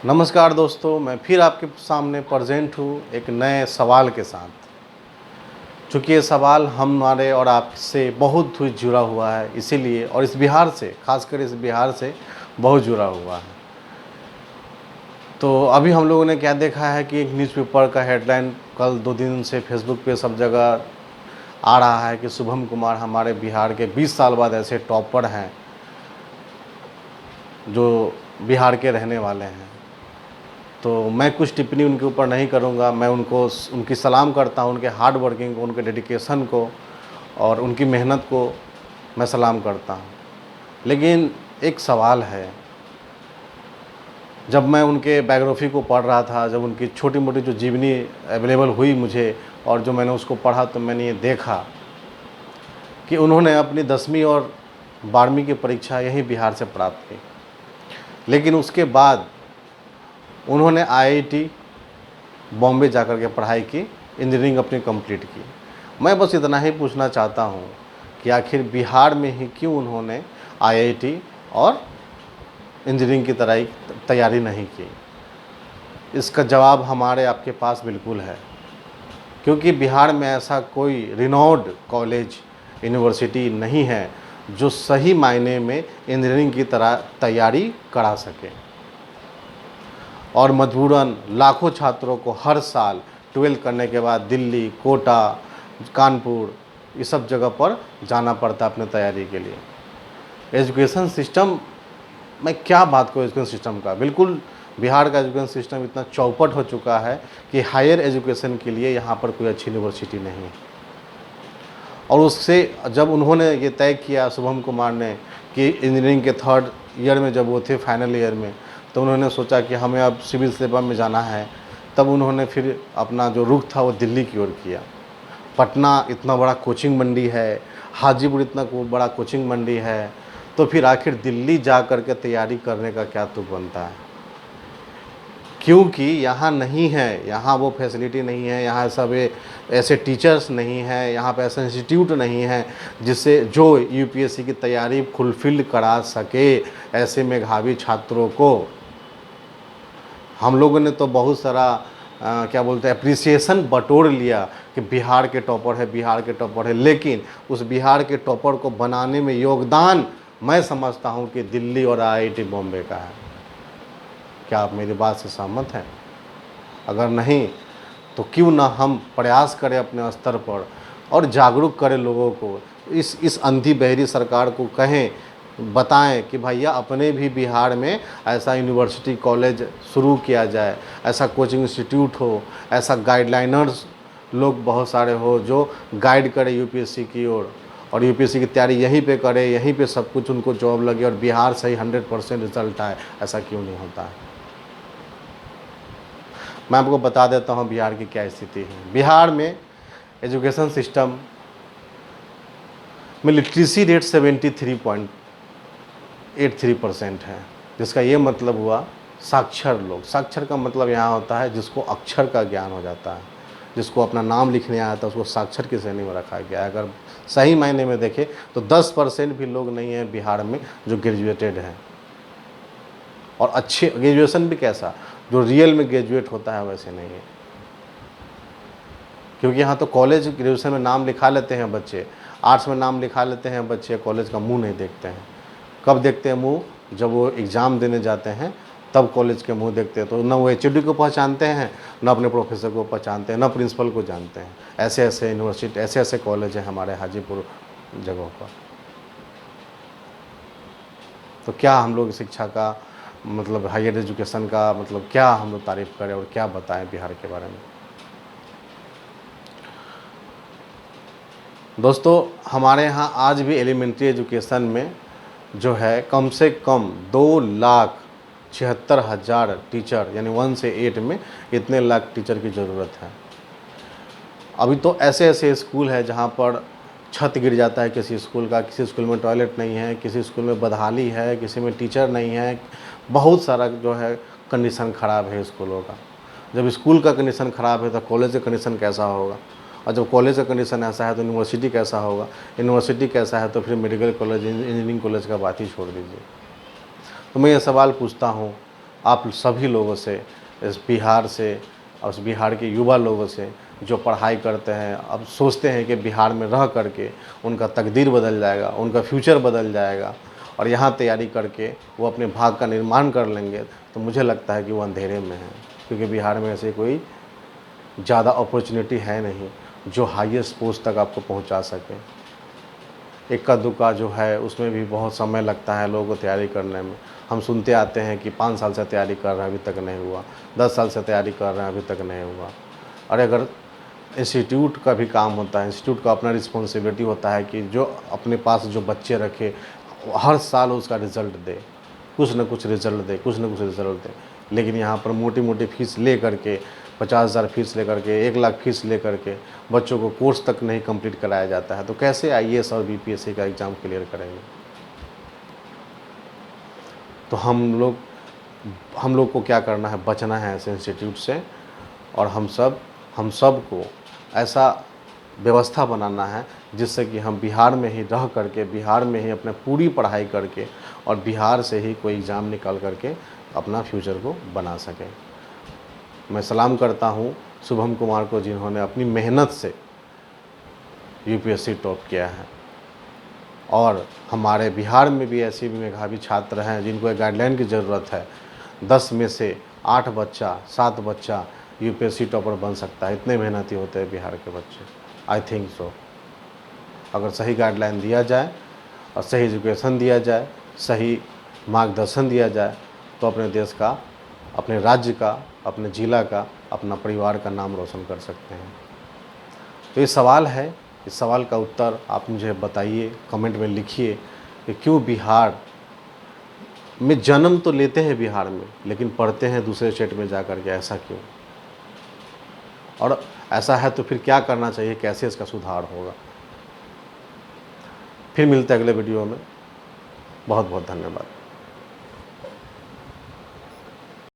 नमस्कार दोस्तों, मैं फिर आपके सामने प्रेजेंट हूँ एक नए सवाल के साथ। चूँकि ये सवाल हमारे और आपसे बहुत ही जुड़ा हुआ है, इसीलिए और इस बिहार से, खासकर इस बिहार से बहुत जुड़ा हुआ है। तो अभी हम लोगों ने क्या देखा है कि एक न्यूज़पेपर का हेडलाइन कल 2 दिन से फेसबुक पे सब जगह आ रहा है कि शुभम कुमार हमारे बिहार के 20 साल बाद ऐसे टॉपर हैं जो बिहार के रहने वाले हैं। तो मैं कुछ टिप्पणी उनके ऊपर नहीं करूंगा। मैं उनकी सलाम करता हूं, उनके हार्ड वर्किंग को, उनके डेडिकेशन को और उनकी मेहनत को मैं सलाम करता हूं। लेकिन एक सवाल है, जब मैं उनके बायोग्राफी को पढ़ रहा था, जब उनकी छोटी मोटी जो जीवनी अवेलेबल हुई मुझे और जो मैंने उसको पढ़ा, तो मैंने ये देखा कि उन्होंने अपनी 10वीं और 12वीं की परीक्षा यहीं बिहार से प्राप्त की। लेकिन उसके बाद उन्होंने आईआईटी बॉम्बे जाकर के पढ़ाई की, इंजीनियरिंग अपनी कंप्लीट की। मैं बस इतना ही पूछना चाहता हूँ कि आखिर बिहार में ही क्यों उन्होंने आईआईटी और इंजीनियरिंग की तैयारी नहीं की। इसका जवाब हमारे आपके पास बिल्कुल है, क्योंकि बिहार में ऐसा कोई रिनोड कॉलेज यूनिवर्सिटी नहीं है जो सही मायने में इंजीनियरिंग की तरह तैयारी करा सके। और मजबूरन लाखों छात्रों को हर साल 12 करने के बाद दिल्ली, कोटा, कानपुर, ये सब जगह पर जाना पड़ता है अपने तैयारी के लिए। एजुकेशन सिस्टम, मैं क्या बात करूँ एजुकेशन सिस्टम का। बिल्कुल बिहार का एजुकेशन सिस्टम इतना चौपट हो चुका है कि हायर एजुकेशन के लिए यहाँ पर कोई अच्छी यूनिवर्सिटी नहीं है। और उससे जब उन्होंने ये तय किया, शुभम कुमार ने, कि इंजीनियरिंग के 3rd ईयर में जब वो थे, फाइनल ईयर में, तो उन्होंने सोचा कि हमें अब सिविल सेवा में जाना है। तब उन्होंने फिर अपना जो रुख था वो दिल्ली की ओर किया। पटना इतना बड़ा कोचिंग मंडी है, हाजीपुर इतना बड़ा कोचिंग मंडी है, तो फिर आखिर दिल्ली जा कर के तैयारी करने का क्या तुक बनता है? क्योंकि यहाँ नहीं है, यहाँ वो फैसिलिटी नहीं है, यहाँ सब ऐसे टीचर्स नहीं हैं, यहाँ पे ऐसा इंस्टीट्यूट नहीं है जिससे जो यूपीएससी की तैयारी फुलफिल करा सके ऐसे मेधावी छात्रों को। हम लोगों ने तो बहुत सारा क्या बोलते हैं, अप्रिसिएशन बटोर लिया कि बिहार के टॉपर है, बिहार के टॉपर है। लेकिन उस बिहार के टॉपर को बनाने में योगदान मैं समझता हूँ कि दिल्ली और आईआईटी बॉम्बे का है। क्या आप मेरी बात से सहमत हैं? अगर नहीं तो क्यों ना हम प्रयास करें अपने स्तर पर और जागरूक करें लोगों को। इस अंधी बहरी सरकार को कहें, बताएं कि भैया अपने भी बिहार में ऐसा यूनिवर्सिटी कॉलेज शुरू किया जाए, ऐसा कोचिंग इंस्टीट्यूट हो, ऐसा गाइडलाइनर्स लोग बहुत सारे हो जो गाइड करें यूपीएससी की ओर, और यूपीएससी की तैयारी यहीं पे करें, यहीं पे सब कुछ उनको जॉब लगे और बिहार से ही 100% रिजल्ट आए। ऐसा क्यों नहीं होता है? मैं आपको बता देता हूँ बिहार की क्या स्थिति है। बिहार में एजुकेशन सिस्टम में लिटरेसी रेट 73.83% है, जिसका ये मतलब हुआ साक्षर लोग। साक्षर का मतलब यहाँ होता है जिसको अक्षर का ज्ञान हो जाता है, जिसको अपना नाम लिखने आता है, उसको साक्षर की श्रेणी में रखा गया है। अगर सही मायने में देखें तो 10% भी लोग नहीं हैं बिहार में जो ग्रेजुएटेड हैं। और अच्छे ग्रेजुएशन भी कैसा, जो रियल में ग्रेजुएट होता है वैसे नहीं है। क्योंकि यहाँ तो कॉलेज ग्रेजुएशन में नाम लिखा लेते हैं बच्चे, आर्ट्स में नाम लिखा लेते हैं बच्चे, कॉलेज का मुंह नहीं देखते हैं। कब देखते हैं मुंह? जब वो एग्ज़ाम देने जाते हैं तब कॉलेज के मुंह देखते हैं। तो ना वो एचओडी को पहचानते हैं, ना अपने प्रोफेसर को पहचानते हैं, ना प्रिंसिपल को जानते हैं। ऐसे ऐसे यूनिवर्सिटी, ऐसे ऐसे कॉलेज हैं हमारे हाजीपुर जगहों पर। तो क्या हम लोग शिक्षा का मतलब, हायर एजुकेशन का मतलब क्या हम लोग तारीफ़ करें और क्या बताएं बिहार के बारे में? दोस्तों, हमारे यहाँ आज भी एलिमेंट्री एजुकेशन में जो है कम से कम 2,76,000 टीचर, यानी 1 से 8 में इतने लाख टीचर की ज़रूरत है। अभी तो ऐसे ऐसे स्कूल है जहाँ पर छत गिर जाता है किसी स्कूल का, किसी स्कूल में टॉयलेट नहीं है, किसी स्कूल में बदहाली है, किसी में टीचर नहीं है। बहुत सारा जो है कंडीशन ख़राब है स्कूलों का। जब स्कूल का कंडीशन ख़राब है तो कॉलेज का कंडीशन कैसा होगा? और जब कॉलेज का कंडीशन ऐसा है तो यूनिवर्सिटी कैसा होगा? यूनिवर्सिटी कैसा है तो फिर मेडिकल कॉलेज, इंजीनियरिंग कॉलेज का बात ही छोड़ दीजिए। तो मैं ये सवाल पूछता हूँ, आप सभी लोगों से, इस बिहार से और उस बिहार के युवा लोगों से जो पढ़ाई करते हैं, अब सोचते हैं कि बिहार में रह करके उनका तकदीर बदल जाएगा, उनका फ्यूचर बदल जाएगा और यहाँ तैयारी करके वो अपने भाग्य का निर्माण कर लेंगे, तो मुझे लगता है कि वो अंधेरे में हैं, क्योंकि बिहार में ऐसे कोई ज़्यादा अपॉर्चुनिटी है नहीं जो हाईएस्ट पोस्ट तक आपको पहुँचा सके। इक्का दुक्का जो है उसमें भी बहुत समय लगता है लोगों को तैयारी करने में। हम सुनते आते हैं कि 5 साल से तैयारी कर रहे हैं अभी तक नहीं हुआ, 10 साल से तैयारी कर रहे हैं अभी तक नहीं हुआ। और अगर इंस्टीट्यूट का भी काम होता है, इंस्टीट्यूट का अपना रिस्पॉन्सिबिलिटी होता है कि जो अपने पास जो बच्चे रखे हर साल उसका रिज़ल्ट दे, कुछ न कुछ रिज़ल्ट दे, कुछ न कुछ रिज़ल्ट दे। लेकिन यहाँ पर मोटी मोटी फीस ले करके, 50,000 फीस ले करके, 1 लाख फीस ले करके बच्चों को कोर्स तक नहीं कंप्लीट कराया जाता है, तो कैसे आईएएस और बीपीएससी का एग्ज़ाम क्लियर करेंगे। तो हम लोग को क्या करना है, बचना है ऐसे इंस्टीट्यूट से, और हम सब को ऐसा व्यवस्था बनाना है जिससे कि हम बिहार में ही रह करके, बिहार में ही अपने पूरी पढ़ाई करके और बिहार से ही कोई एग्ज़ाम निकाल करके अपना फ्यूचर को बना सकें। मैं सलाम करता हूँ शुभम कुमार को, जिन्होंने अपनी मेहनत से यूपीएससी टॉप किया है। और हमारे बिहार में भी ऐसे भी मेधावी छात्र हैं जिनको एक गाइडलाइन की ज़रूरत है। 10 में से 8 बच्चा, 7 बच्चा यूपीएससी टॉपर बन सकता है, इतने मेहनती होते हैं बिहार के बच्चे। आई थिंक सो, अगर सही गाइडलाइन दिया जाए और सही एजुकेशन दिया जाए, सही मार्गदर्शन दिया जाए, तो अपने देश का, अपने राज्य का, अपने ज़िला का, अपना परिवार का नाम रोशन कर सकते हैं। तो ये सवाल है, इस सवाल का उत्तर आप मुझे बताइए, कमेंट में लिखिए कि क्यों बिहार में जन्म तो लेते हैं बिहार में, लेकिन पढ़ते हैं दूसरे स्टेट में जा कर के, ऐसा क्यों? और ऐसा है तो फिर क्या करना चाहिए, कैसे इसका सुधार होगा। फिर मिलते हैं अगले वीडियो में। बहुत बहुत धन्यवाद।